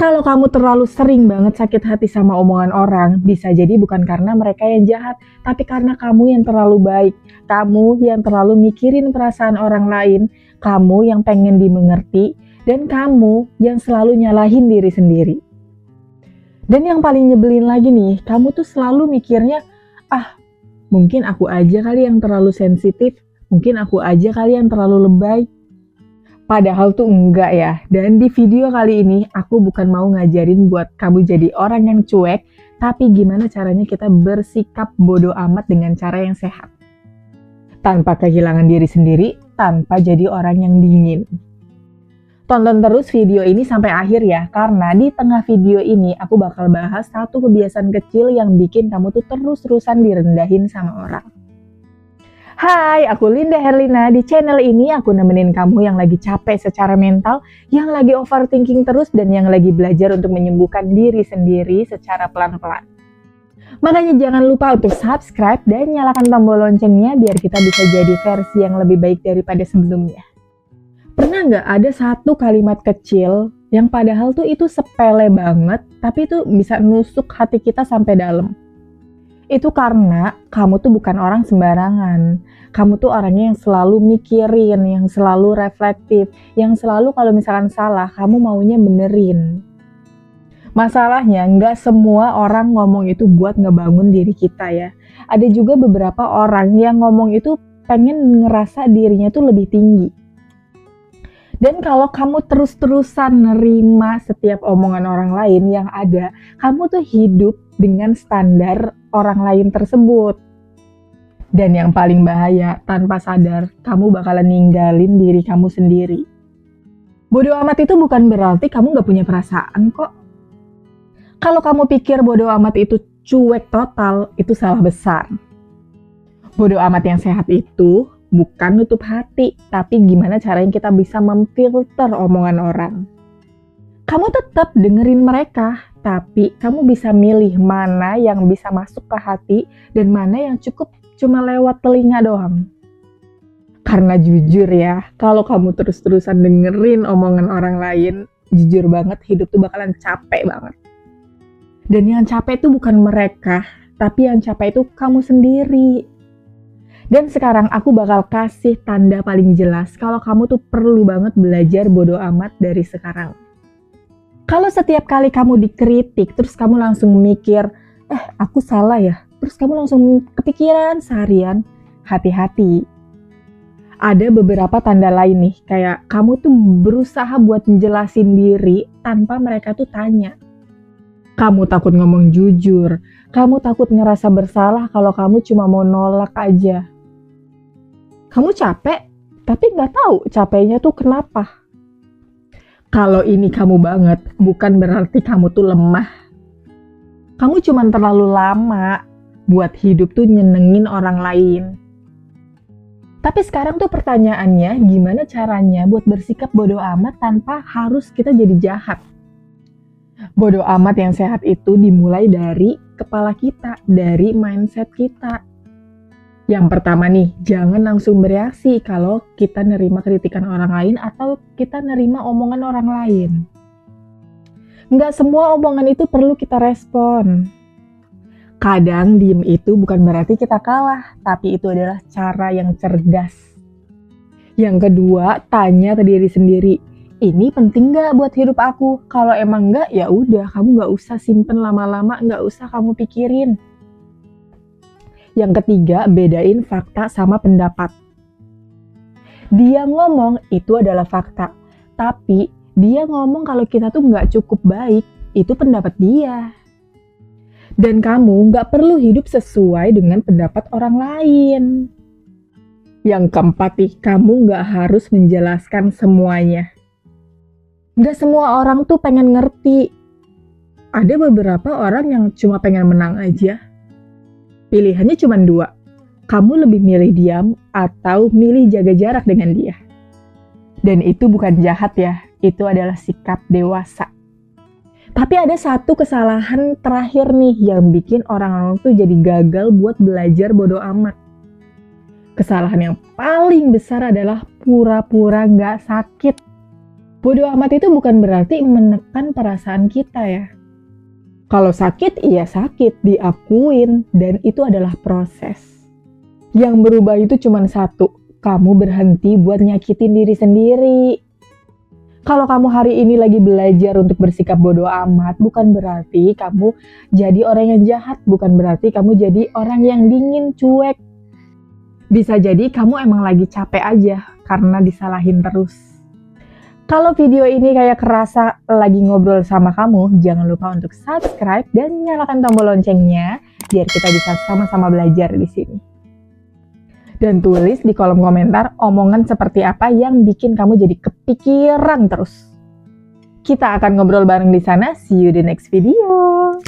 Kalau kamu terlalu sering banget sakit hati sama omongan orang, bisa jadi bukan karena mereka yang jahat, tapi karena kamu yang terlalu baik, kamu yang terlalu mikirin perasaan orang lain, kamu yang pengen dimengerti, dan kamu yang selalu nyalahin diri sendiri. Dan yang paling nyebelin lagi nih, kamu tuh selalu mikirnya, mungkin aku aja kali yang terlalu sensitif, mungkin aku aja kali yang terlalu lebay. Padahal tuh enggak ya. Dan di video kali ini aku bukan mau ngajarin buat kamu jadi orang yang cuek, tapi gimana caranya kita bersikap bodoh amat dengan cara yang sehat. Tanpa kehilangan diri sendiri, tanpa jadi orang yang dingin. Tonton terus video ini sampai akhir ya, karena di tengah video ini aku bakal bahas satu kebiasaan kecil yang bikin kamu tuh terus-terusan direndahin sama orang. Hai, aku Linda Herlina. Di channel ini aku nemenin kamu yang lagi capek secara mental, yang lagi overthinking terus, dan yang lagi belajar untuk menyembuhkan diri sendiri secara pelan-pelan. Makanya jangan lupa untuk subscribe dan nyalakan tombol loncengnya biar kita bisa jadi versi yang lebih baik daripada sebelumnya. Pernah nggak ada satu kalimat kecil yang padahal tuh itu sepele banget, tapi itu bisa nusuk hati kita sampai dalam? Itu karena kamu tuh bukan orang sembarangan. Kamu tuh orangnya yang selalu mikirin, yang selalu reflektif, yang selalu kalau misalkan salah, kamu maunya benerin. Masalahnya, nggak semua orang ngomong itu buat ngebangun diri kita ya. Ada juga beberapa orang yang ngomong itu pengen ngerasa dirinya tuh lebih tinggi. Dan kalau kamu terus-terusan nerima setiap omongan orang lain yang ada, kamu tuh hidup dengan standar orang lain tersebut. Dan yang paling bahaya, tanpa sadar, kamu bakalan ninggalin diri kamu sendiri. Bodoh amat itu bukan berarti kamu gak punya perasaan kok. Kalau kamu pikir bodoh amat itu cuek total, itu salah besar. Bodoh amat yang sehat itu bukan nutup hati, tapi gimana caranya kita bisa memfilter omongan orang. Kamu tetap dengerin mereka, tapi kamu bisa milih mana yang bisa masuk ke hati dan mana yang cukup cuma lewat telinga doang. Karena jujur ya, kalau kamu terus-terusan dengerin omongan orang lain, jujur banget hidup tuh bakalan capek banget. Dan yang capek itu bukan mereka, tapi yang capek itu kamu sendiri. Dan sekarang aku bakal kasih tanda paling jelas kalau kamu tuh perlu banget belajar bodoh amat dari sekarang. Kalau setiap kali kamu dikritik, terus kamu langsung mikir, aku salah ya? Terus kamu langsung kepikiran seharian, hati-hati. Ada beberapa tanda lain nih, kayak kamu tuh berusaha buat menjelasin diri tanpa mereka tuh tanya. Kamu takut ngomong jujur, kamu takut ngerasa bersalah kalau kamu cuma mau nolak aja. Kamu capek, tapi nggak tahu capeknya tuh kenapa. Kalau ini kamu banget, bukan berarti kamu tuh lemah. Kamu cuma terlalu lama buat hidup tuh nyenengin orang lain. Tapi sekarang tuh pertanyaannya, gimana caranya buat bersikap bodoh amat tanpa harus kita jadi jahat? Bodoh amat yang sehat itu dimulai dari kepala kita, dari mindset kita. Yang pertama nih, jangan langsung bereaksi kalau kita nerima kritikan orang lain atau kita nerima omongan orang lain. Nggak semua omongan itu perlu kita respon. Kadang diem itu bukan berarti kita kalah, tapi itu adalah cara yang cerdas. Yang kedua, tanya ke diri sendiri, ini penting nggak buat hidup aku? Kalau emang nggak, ya udah, kamu nggak usah simpen lama-lama, nggak usah kamu pikirin. Yang ketiga, bedain fakta sama pendapat. Dia ngomong itu adalah fakta, tapi dia ngomong kalau kita tuh nggak cukup baik, itu pendapat dia. Dan kamu nggak perlu hidup sesuai dengan pendapat orang lain. Yang keempat nih, kamu nggak harus menjelaskan semuanya. Nggak semua orang tuh pengen ngerti. Ada beberapa orang yang cuma pengen menang aja. Pilihannya cuma dua. Kamu lebih milih diam atau milih jaga jarak dengan dia. Dan itu bukan jahat ya, itu adalah sikap dewasa. Tapi ada satu kesalahan terakhir nih yang bikin orang-orang tuh jadi gagal buat belajar bodoh amat. Kesalahan yang paling besar adalah pura-pura nggak sakit. Bodoh amat itu bukan berarti menekan perasaan kita ya. Kalau sakit, iya sakit, diakuin, dan itu adalah proses. Yang berubah itu cuma satu, kamu berhenti buat nyakitin diri sendiri. Kalau kamu hari ini lagi belajar untuk bersikap bodoh amat, bukan berarti kamu jadi orang yang jahat, bukan berarti kamu jadi orang yang dingin, cuek. Bisa jadi kamu emang lagi capek aja karena disalahin terus. Kalau video ini kayak kerasa lagi ngobrol sama kamu, jangan lupa untuk subscribe dan nyalakan tombol loncengnya biar kita bisa sama-sama belajar di sini. Dan tulis di kolom komentar omongan seperti apa yang bikin kamu jadi kepikiran terus. Kita akan ngobrol bareng di sana. See you the next video.